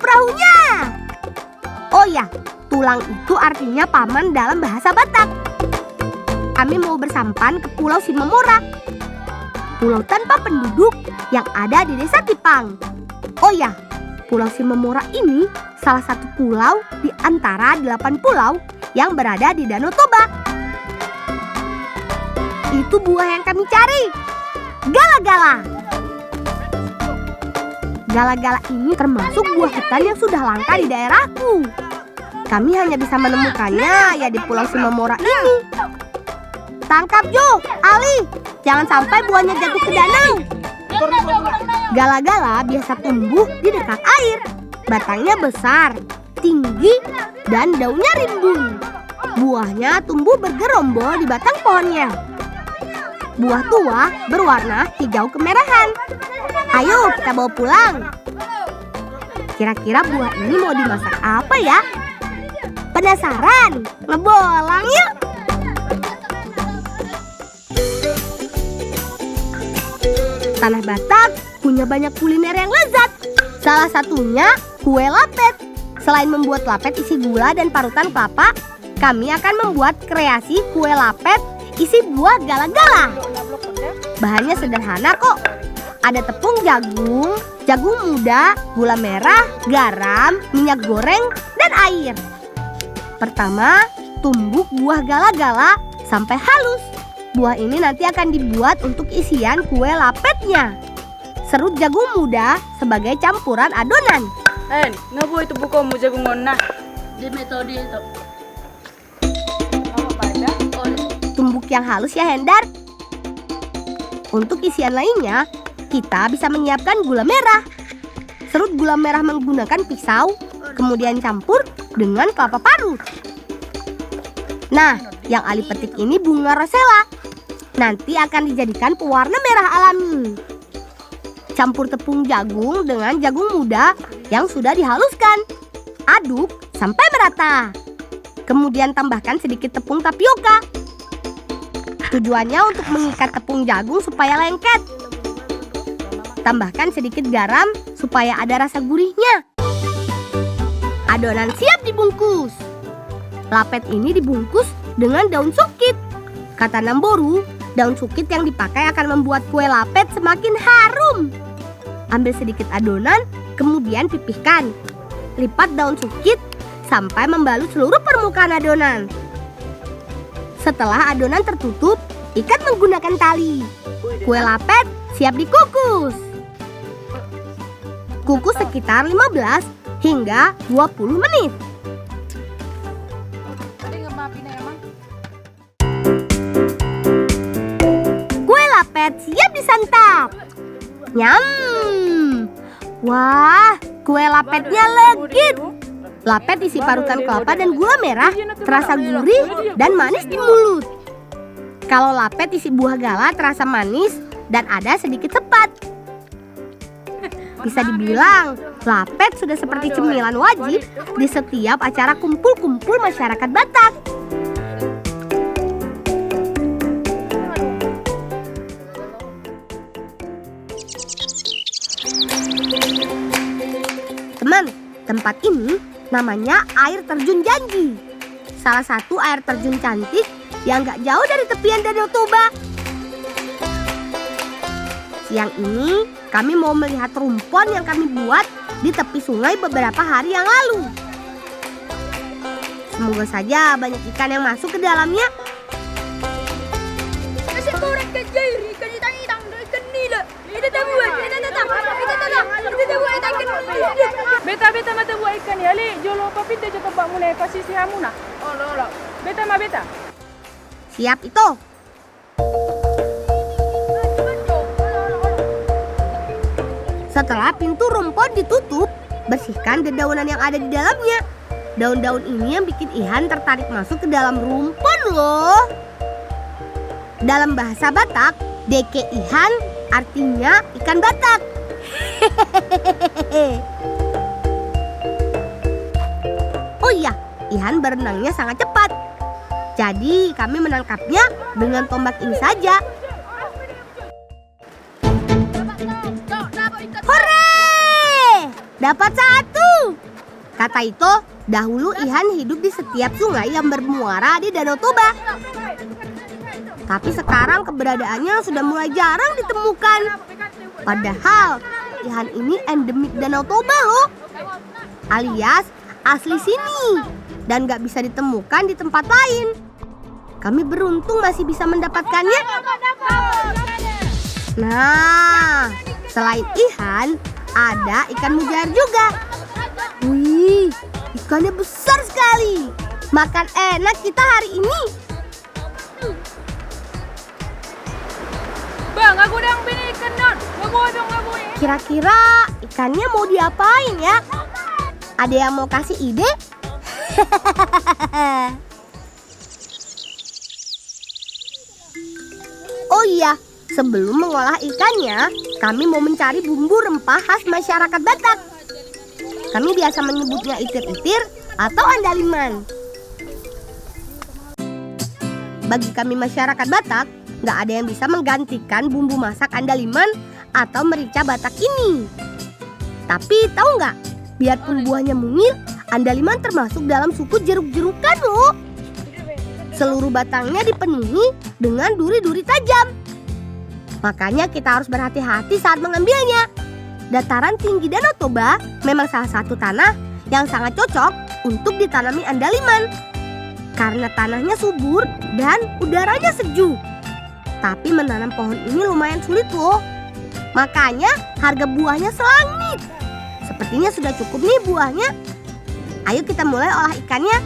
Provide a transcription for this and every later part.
perahunya. Oh ya, tulang itu artinya paman dalam bahasa Batak. Kami mau bersampan ke Pulau Simamora, pulau tanpa penduduk yang ada di desa Tipang. Oh ya, Pulau Simamora ini salah satu pulau di antara 8 pulau yang berada di Danau Toba. Itu buah yang kami cari, gala-gala. Gala-gala ini termasuk buah hutan yang sudah langka di daerahku. Kami hanya bisa menemukannya ya di Pulau Simamora ini. Tangkap Jo, Ali, jangan sampai buahnya jatuh ke danau. Gala-gala biasa tumbuh di dekat air. Batangnya besar, tinggi, dan daunnya rimbun. Buahnya tumbuh bergerombol di batang pohonnya. Buah tua berwarna hijau kemerahan. Ayo kita bawa pulang. Kira-kira buah ini mau dimasak apa ya? Penasaran? Ngebolang yuk! Tanah Batak punya banyak kuliner yang lezat. Salah satunya kue lapet. Selain membuat lapet isi gula dan parutan kelapa, kami akan membuat kreasi kue lapet isi buah gala-gala. Bahannya sederhana kok. Ada tepung jagung, jagung muda, gula merah, garam, minyak goreng, dan air. Pertama, tumbuk buah gala-gala sampai halus. Buah ini nanti akan dibuat untuk isian kue lapetnya. Serut jagung muda sebagai campuran adonan. Ngabo itu bukamu jagung ngona. Di metode itu. Tumbuk yang halus ya Hendar. Untuk isian lainnya, kita bisa menyiapkan gula merah. Serut gula merah menggunakan pisau, kemudian campur dengan kelapa parut. Nah, yang Ali petik ini bunga rosella. Nanti akan dijadikan pewarna merah alami. Campur tepung jagung dengan jagung muda yang sudah dihaluskan. Aduk sampai merata. Kemudian tambahkan sedikit tepung tapioka. Tujuannya untuk mengikat tepung jagung supaya lengket. Tambahkan sedikit garam supaya ada rasa gurihnya. Adonan siap dibungkus. Lapet ini dibungkus dengan daun sukit. Kata Namboru, daun sukit yang dipakai akan membuat kue lapet semakin harum. Ambil sedikit adonan, kemudian pipihkan. Lipat daun sukit sampai membalut seluruh permukaan adonan. Setelah adonan tertutup, ikat menggunakan tali. Kue lapet siap dikukus. Kukus sekitar 15 hingga 20 menit. Kue lapet siap disantap. Nyam. Wah, kue lapetnya legit. Lapet isi parutan kelapa dan gula merah, terasa gurih dan manis di mulut. Kalau lapet isi buah gala terasa manis dan ada sedikit sepat. Bisa dibilang, lapet sudah seperti cemilan wajib di setiap acara kumpul-kumpul masyarakat Batak. Teman, tempat ini namanya air terjun Janji. Salah satu air terjun cantik yang gak jauh dari tepian Danau Toba. Siang ini kami mau melihat rumpon yang kami buat di tepi sungai beberapa hari yang lalu. Semoga saja banyak ikan yang masuk ke dalamnya. Beta mata buat ikan ya, Le. Jolo papi dia coba buat mulai kasih si hamuna. Oh, beta ma beta. Siap itu. Setelah pintu rumpon ditutup, bersihkan dedaunan yang ada di dalamnya. Daun-daun ini yang bikin Ihan tertarik masuk ke dalam rumpon loh. Dalam bahasa Batak, Deke Ihan artinya ikan Batak. Oh iya, Ihan berenangnya sangat cepat. Jadi kami menangkapnya dengan tombak ini saja. Hore! Dapat satu. Kata itu, dahulu Ihan hidup di setiap sungai yang bermuara di Danau Toba. Tapi sekarang keberadaannya sudah mulai jarang ditemukan. Padahal Ihan ini endemik Danau Toba loh, alias asli sini, dan gak bisa ditemukan di tempat lain. Kami beruntung masih bisa mendapatkannya. Nah, selain Ihan, ada ikan mujair juga. Wih, ikannya besar sekali. Makan enak kita hari ini. Bang, aku udah bini ikan non. Ngabu ya. Kira-kira ikannya mau diapain ya? Ada yang mau kasih ide? Oh iya, sebelum mengolah ikannya, kami mau mencari bumbu rempah khas masyarakat Batak. Kami biasa menyebutnya itir-itir atau andaliman. Bagi kami masyarakat Batak, nggak ada yang bisa menggantikan bumbu masak andaliman atau merica Batak ini. Tapi tahu nggak, biarpun buahnya mungil, andaliman termasuk dalam suku jeruk-jerukan loh. Seluruh batangnya dipenuhi dengan duri-duri tajam. Makanya kita harus berhati-hati saat mengambilnya. Dataran tinggi Danau Toba memang salah satu tanah yang sangat cocok untuk ditanami andaliman. Karena tanahnya subur dan udaranya sejuk. Tapi menanam pohon ini lumayan sulit loh. Makanya harga buahnya selangit. Sepertinya sudah cukup nih buahnya. Ayo kita mulai olah ikannya.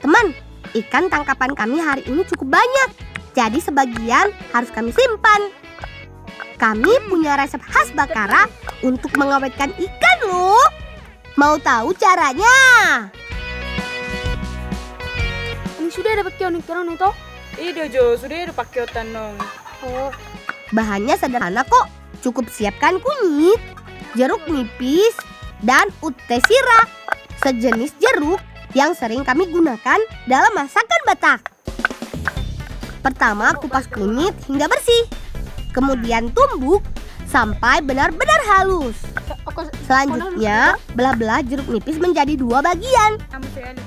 Teman, ikan tangkapan kami hari ini cukup banyak. Jadi sebagian harus kami simpan. Kami punya resep khas Bakara untuk mengawetkan ikan loh. Mau tahu caranya? Ini sudah dapat ikan itu? Iya Jo, sudah ada pakai otan non. Oh. Bahannya sederhana kok. Cukup siapkan kunyit, jeruk nipis, dan ute sira. Sejenis jeruk yang sering kami gunakan dalam masakan Batak. Pertama, kupas kunyit hingga bersih. Kemudian tumbuk sampai benar-benar halus. Selanjutnya, belah-belah jeruk nipis menjadi 2 bagian.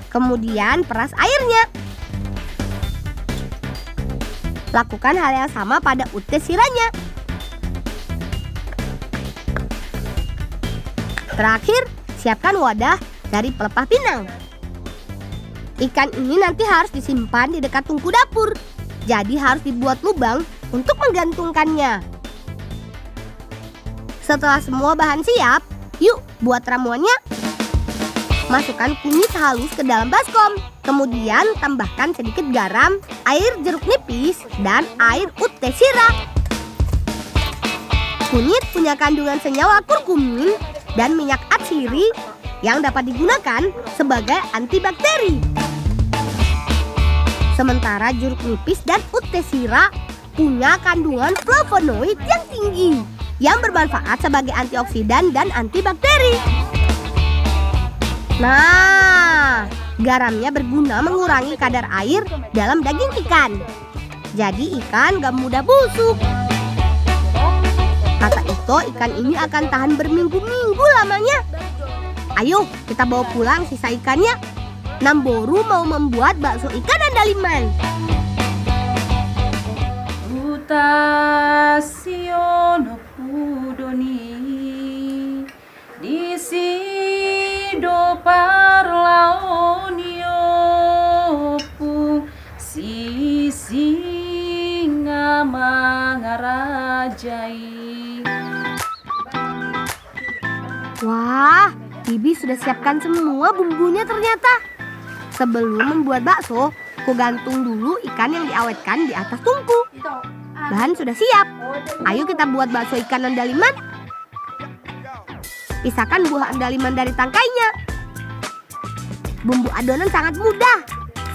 Kemudian peras airnya. Lakukan hal yang sama pada ute siranya. Terakhir, siapkan wadah dari pelepah pinang. Ikan ini nanti harus disimpan di dekat tungku dapur. Jadi harus dibuat lubang untuk menggantungkannya. Setelah semua bahan siap, yuk buat ramuannya. Masukkan kunyit halus ke dalam baskom. Kemudian tambahkan sedikit garam, air jeruk nipis, dan air ute sira. Kunyit punya kandungan senyawa kurkumin dan minyak atsiri yang dapat digunakan sebagai antibakteri. Sementara jeruk nipis dan ute sira punya kandungan flavonoid yang tinggi yang bermanfaat sebagai antioksidan dan antibakteri. Nah, garamnya berguna mengurangi kadar air dalam daging ikan. Jadi ikan gak mudah busuk. Kata itu, ikan ini akan tahan berminggu-minggu lamanya. Ayo kita bawa pulang sisa ikannya. Namboru mau membuat bakso ikan andaliman. Utasio no pudoni di sido parlaonio pu sisinga mangarajai. Wah, Bibi sudah siapkan semua bumbunya ternyata. Sebelum membuat bakso, ku gantung dulu ikan yang diawetkan di atas tungku. Bahan sudah siap. Ayo kita buat bakso ikan andaliman. Pisahkan buah andaliman dari tangkainya. Bumbu adonan sangat mudah.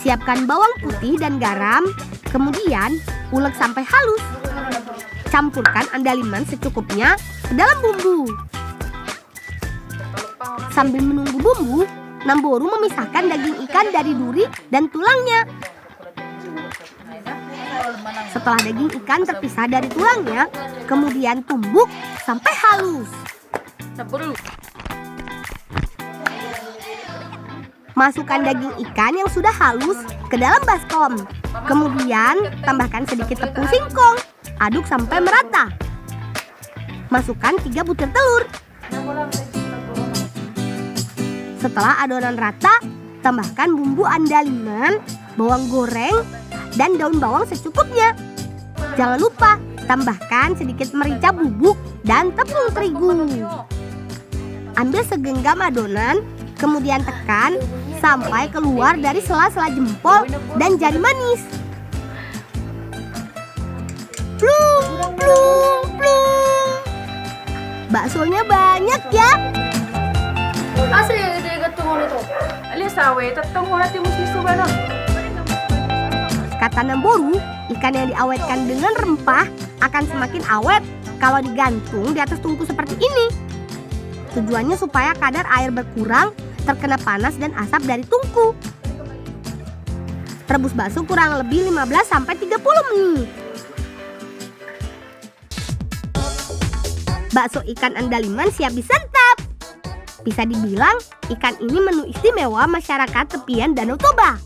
Siapkan bawang putih dan garam. Kemudian ulek sampai halus. Campurkan andaliman secukupnya ke dalam bumbu. Sambil menunggu bumbu, Namboru memisahkan daging ikan dari duri dan tulangnya. Setelah daging ikan terpisah dari tulangnya, kemudian tumbuk sampai halus. Masukkan daging ikan yang sudah halus ke dalam baskom. Kemudian tambahkan sedikit tepung singkong. Aduk sampai merata. Masukkan 3 butir telur. Setelah adonan rata, tambahkan bumbu andaliman, bawang goreng, dan daun bawang secukupnya. Jangan lupa tambahkan sedikit merica bubuk dan tepung terigu. Ambil segenggam adonan, kemudian tekan sampai keluar dari sela-sela jempol dan jari manis. Plung, plung, plung. Baksonya banyak ya. Asli dia ketungun itu. Ali sawe, tetong nanti mesti subano. Kata Namboru, ikan yang diawetkan dengan rempah akan semakin awet kalau digantung di atas tungku seperti ini. Tujuannya supaya kadar air berkurang, terkena panas dan asap dari tungku. Rebus bakso kurang lebih 15-30 menit. Bakso ikan andaliman siap disantap. Bisa dibilang ikan ini menu istimewa masyarakat tepian Danau Toba.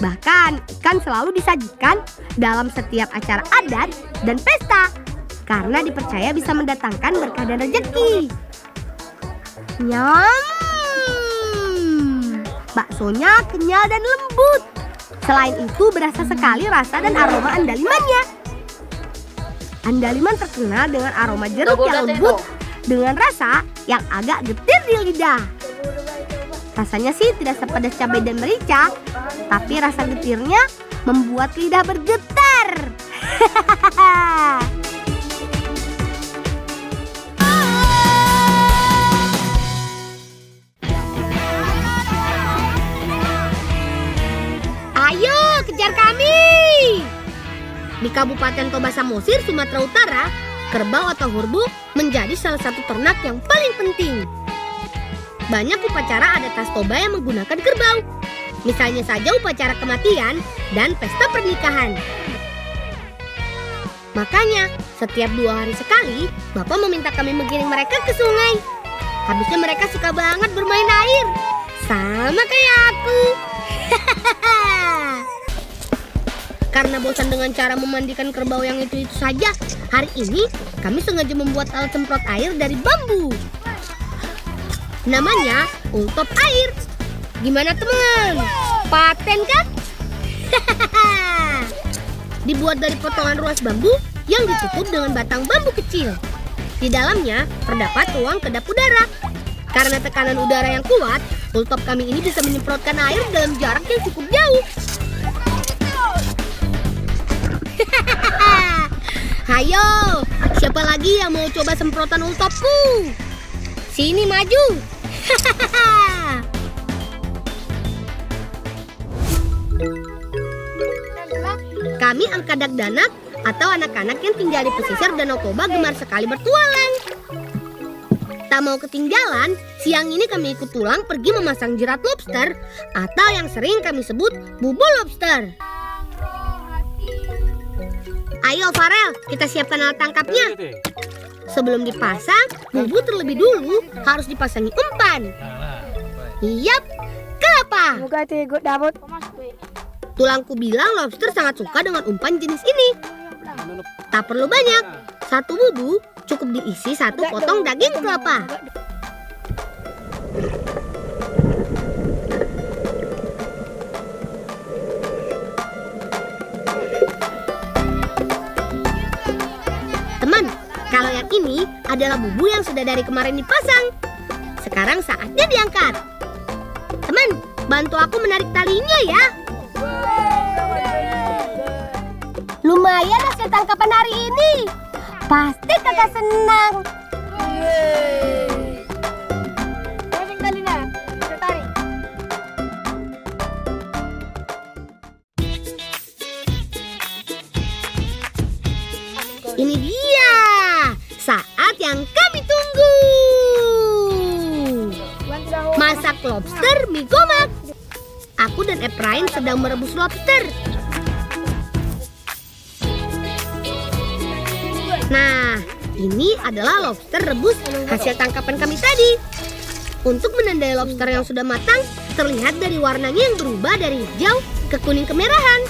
Bahkan ikan selalu disajikan dalam setiap acara adat dan pesta karena dipercaya bisa mendatangkan berkah dan rezeki. Nyam. Baksonya kenyal dan lembut. Selain itu berasa sekali rasa dan aroma andalimannya. Andaliman terkenal dengan aroma jeruk yang lembut dengan rasa yang agak getir di lidah. Rasanya sih tidak sepedas cabai dan merica, tapi rasa getirnya membuat lidah bergetar. Ayo, kejar kami! Di Kabupaten Toba Samosir, Sumatera Utara, kerbau atau hurbu menjadi salah satu ternak yang paling penting. Banyak upacara adat khas Toba yang menggunakan kerbau. Misalnya saja upacara kematian dan pesta pernikahan. Makanya, setiap 2 hari sekali, Bapak meminta kami menggiring mereka ke sungai. Habisnya mereka suka banget bermain air. Sama kayak aku. Karena bosan dengan cara memandikan kerbau yang itu saja, hari ini kami sengaja membuat alat semprot air dari bambu. Namanya ultop air. Gimana teman? Paten kan? Dibuat dari potongan ruas bambu yang ditutup dengan batang bambu kecil. Di dalamnya terdapat ruang kedap udara. Karena tekanan udara yang kuat, ultop kami ini bisa menyemprotkan air dalam jarak yang cukup jauh. Hayo, siapa lagi yang mau coba semprotan ultopku? Sini maju. Kami angkadak danak atau anak-anak yang tinggal di pesisir Danau Toba gemar sekali bertualang. Tak mau ketinggalan, siang ini kami ikut tulang pergi memasang jerat lobster atau yang sering kami sebut bubul lobster. Ayo Farel, kita siapkan alat tangkapnya. Sebelum dipasang, bubu terlebih dulu harus dipasangi umpan. Yap, kelapa. Tulangku bilang lobster sangat suka dengan umpan jenis ini. Tak perlu banyak, 1 bubu cukup diisi 1 potong daging kelapa. Teman, kalau yang ini adalah bubu yang sudah dari kemarin dipasang. Sekarang saatnya diangkat. Teman, bantu aku menarik talinya ya. Lumayan hasil tangkapan hari ini. Pasti kakak senang. Ini dia saat yang kami tunggu. Masak lobster mie gomak. Aku dan Efrain sedang merebus lobster. Nah, ini adalah lobster rebus hasil tangkapan kami tadi. Untuk menandai lobster yang sudah matang, terlihat dari warnanya yang berubah dari hijau ke kuning kemerahan.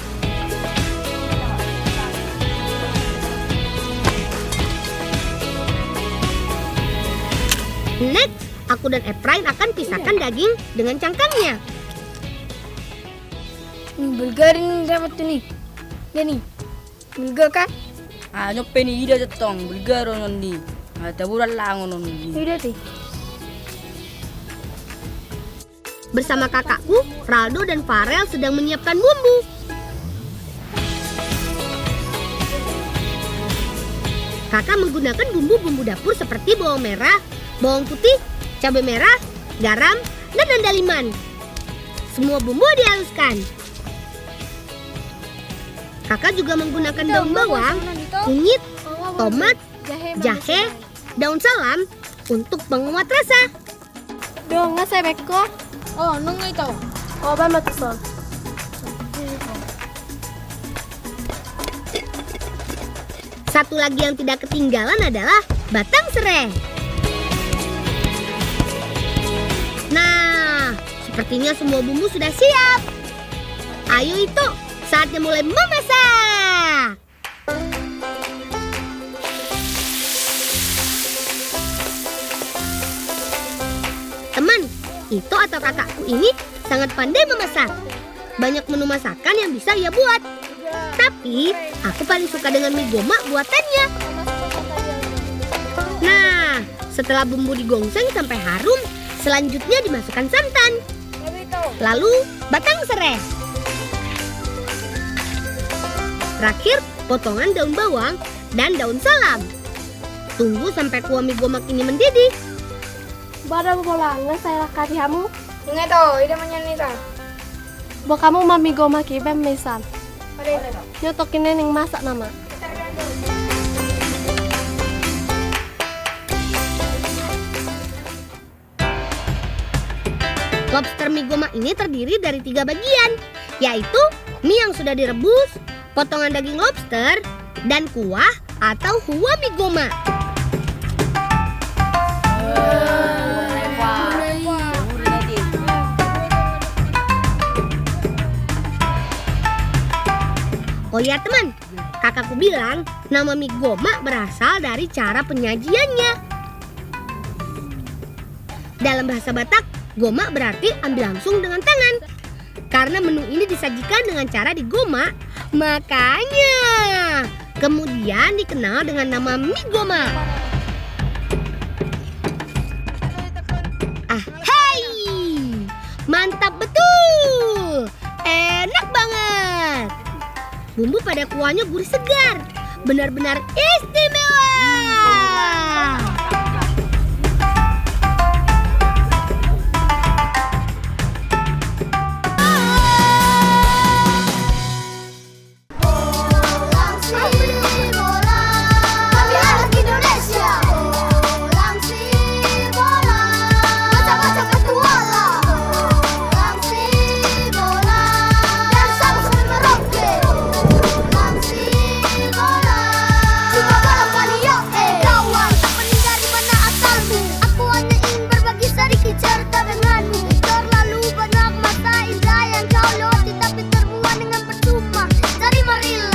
Next, aku dan Efrain akan pisahkan daging dengan cangkangnya. Bulgarin dapat nih. Jadi, bulgar kah? Nyope ni ida jatong bulgar onon ni. Taburan lang onon ni. Tidak sih. Bersama kakakku, Raldo dan Farel sedang menyiapkan bumbu. Kakak menggunakan bumbu-bumbu dapur seperti bawang merah, bawang putih, cabai merah, garam, dan andaliman. Semua bumbu dihaluskan. Kakak juga menggunakan daun bawang, kunyit, tomat, jahe, daun salam untuk penguat rasa. Dong, nggak saya beko. Oh, nunggu itu. Oh, banget tuh. Satu lagi yang tidak ketinggalan adalah batang serai. Nah, sepertinya semua bumbu sudah siap. Ayo itu, saatnya mulai memasak. Teman, itu atau kakakku ini sangat pandai memasak. Banyak menu masakan yang bisa ia buat. Tapi, aku paling suka dengan mie goma buatannya. Nah, setelah bumbu digongseng sampai harum, selanjutnya dimasukkan santan. Lalu, batang serai. Terakhir, potongan daun bawang dan daun salam. Tunggu sampai kuah mie gomak ini mendidih. Baru bola, nggak saya kasih kamu. Nggak tahu, ida menyanyi tak. Bo kamu mami goma kibem misal. Nyotokin yang masak nama. Lobster mie goma ini terdiri dari 3 bagian, yaitu mie yang sudah direbus, potongan daging lobster, dan kuah atau hua mie goma. Oh ya teman, kakakku bilang nama mie goma berasal dari cara penyajiannya. Dalam bahasa Batak, goma berarti ambil langsung dengan tangan. Karena menu ini disajikan dengan cara digoma, makanya kemudian dikenal dengan nama mie goma. Hai, mantap betul, enak banget. Bumbu pada kuahnya gurih segar, benar-benar istimewa.